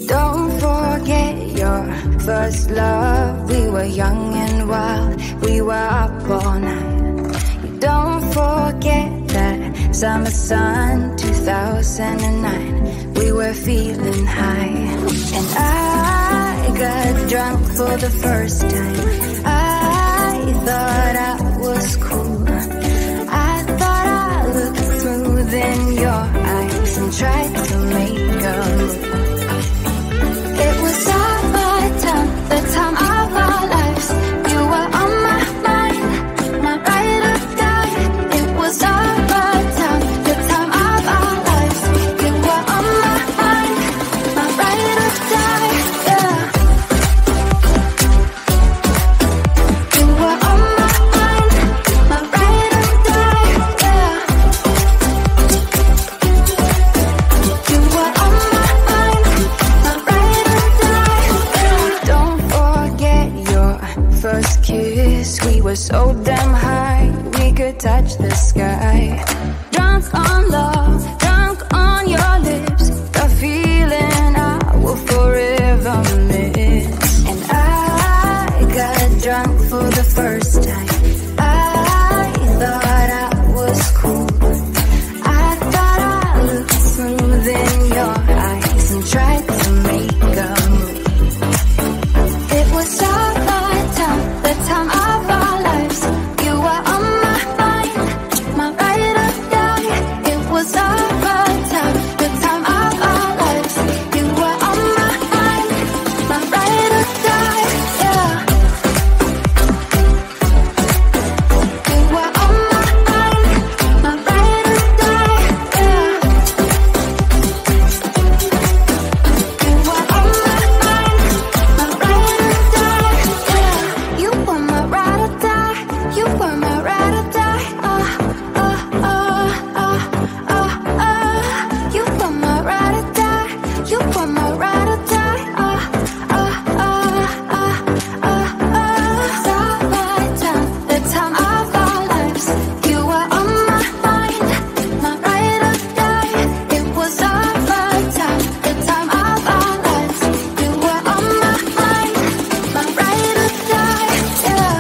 Don't forget your first love. We were young and wild, we were up all night. You don't forget that summer sun 2009. We were feeling high, and I got drunk for the first time. I thought I was cool. I thought I looked through then your eyes and tried to make a move. It was our time, the time of our lives. You were on my mind, my ride or die. It was our time, the time of our lives. You were on my mind, my ride or die. Yeah. You were on my mind, my ride or die. Yeah. You were on my mind, my ride or die. Yeah. Don't forget your first kiss. We were so damn high, we could touch the sky. Drunk on love, drunk on your lips, the feeling I will forever miss. And I got drunk for the first time. I thought I was cool. I thought I looked through then your eyes and tried to make a move. It was our time, the time of our lives. You were on my mind, my ride or die. It was our time, the time of our lives. You were on my mind, my ride or die. Yeah. You were on my mind, my ride or die. Yeah. You were on my mind, my ride or die. Yeah. You were my ride or die. You were my ride or die. You were my ride or die. You were my ride or die. The time of our lives. You were on my mind, my ride or die. It was our time, the time of our lives. You were on my mind, my ride or die. Yeah.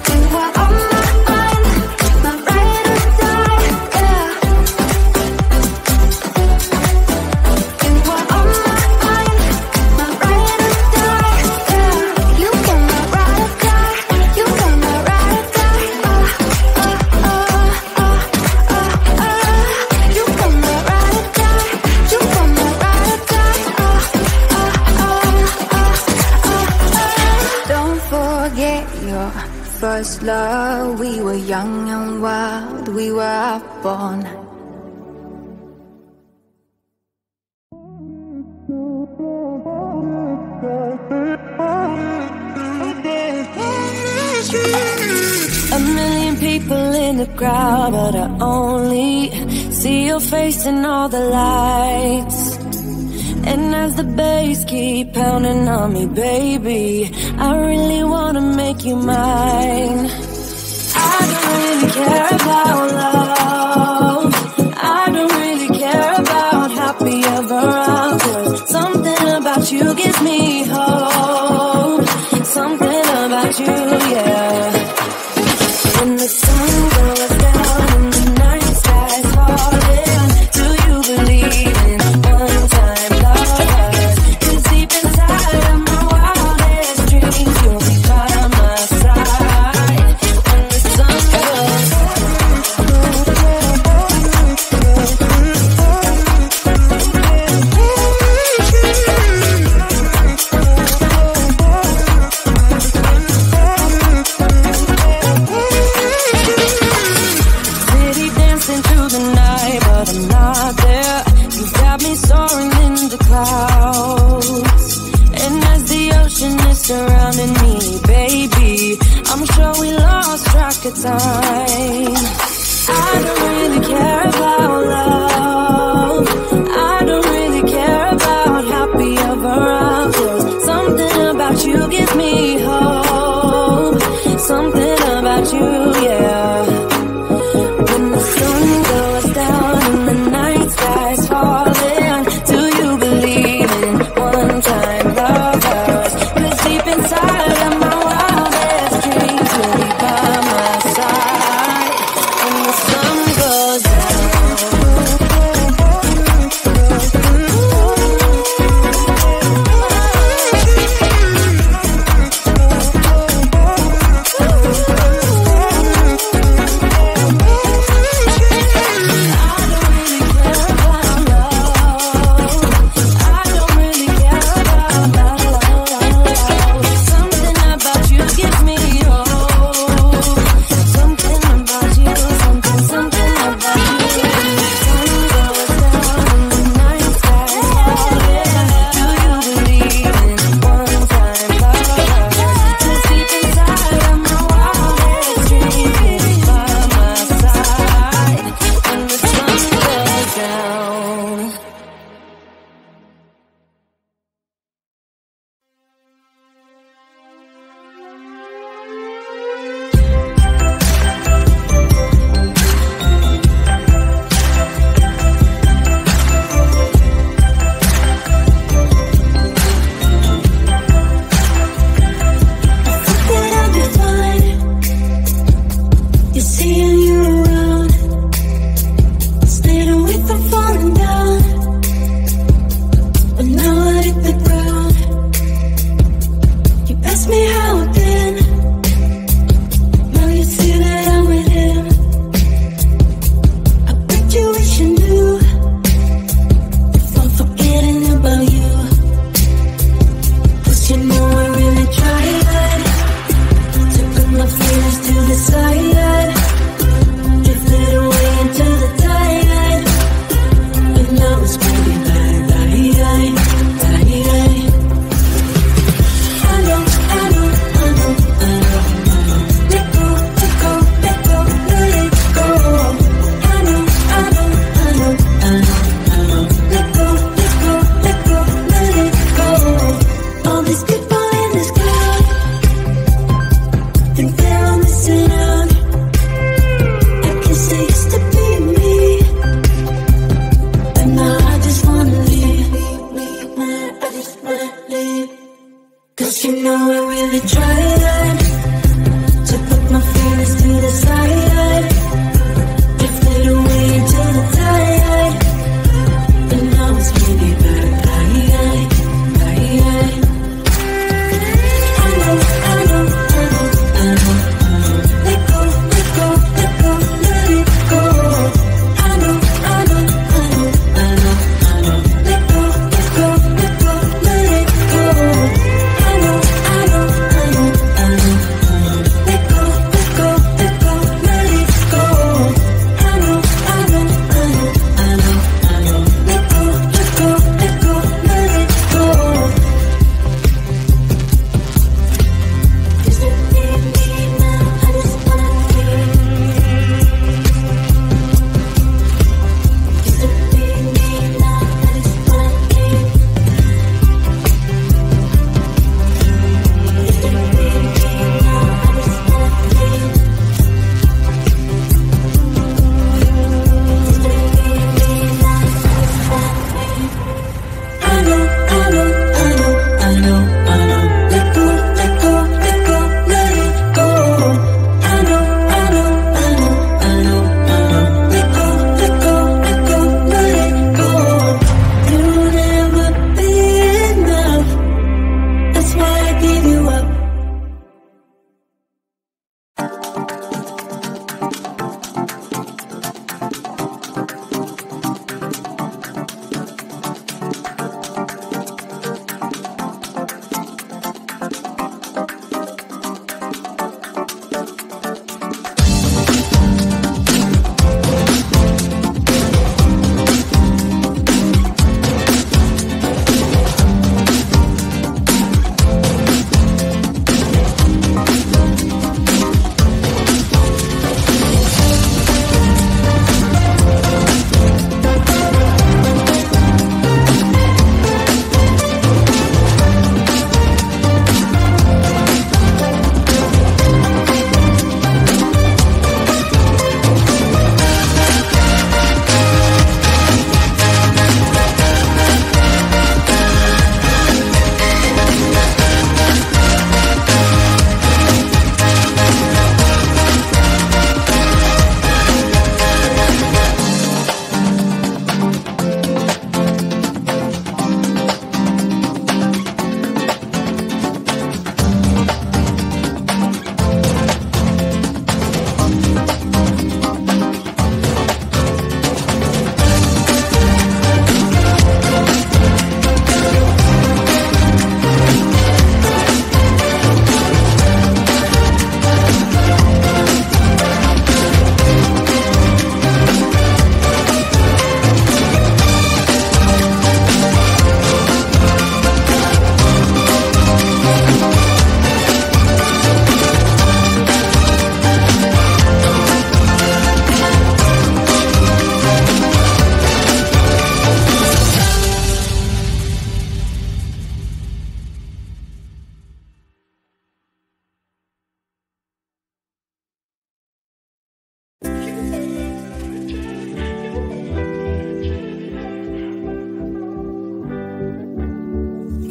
You were on my mind, my ride or die. Yeah. You were on my mind, my ride or die. Yeah. You were my ride or die. You were my ride or die. You were my ride or die. You were my ride or die. Don't forget your first love. We were young and wild, we were up all night. A million people in the crowd, but I only see your face in all the lights. And as the bass keep pounding on me, baby, I really wanna make you mine. I don't really care about love. I don't really care about happy ever after. Something about you gives me hope. Something about you, yeah. When the sun goes down and the night sky's falling, do you believe in one-time lovers? 'Cause deep inside of my wildest dreams, you'll be by my side. When the sun goes city dancing through the night, but I'm not there. You've got me soaring in the clouds, and as the ocean is surrounding me, baby, I'm sure we lost track of time. I don't really care about love. I don't really care about happy ever after. Something about you gives me hope. Something about you, yeah. When the sun goes down and the night sky's falling,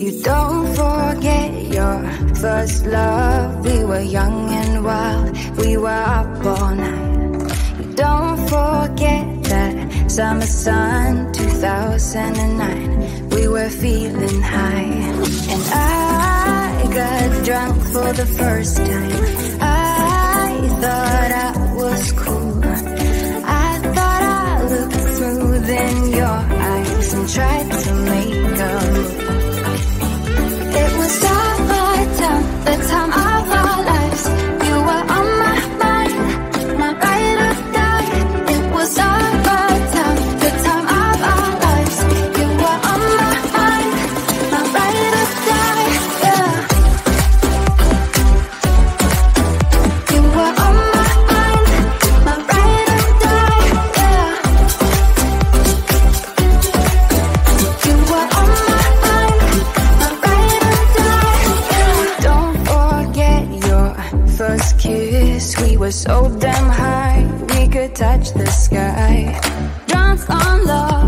You don't forget your first love. We were young and wild, we were up all night. You don't forget that summer sun, 2009. We were feeling high, and I got drunk for the first time. I thought I was cool. I thought I looked smooth in your eyes and tried to make a move. It was our time, the time of our lives. You were on my mind, my ride or die. It was our time, the time of our lives. You were on my mind, my ride or die. Yeah. You were on my mind, my ride or die. Yeah. You were on my first kiss, we were so damn high, we could touch the sky. Drunk on love.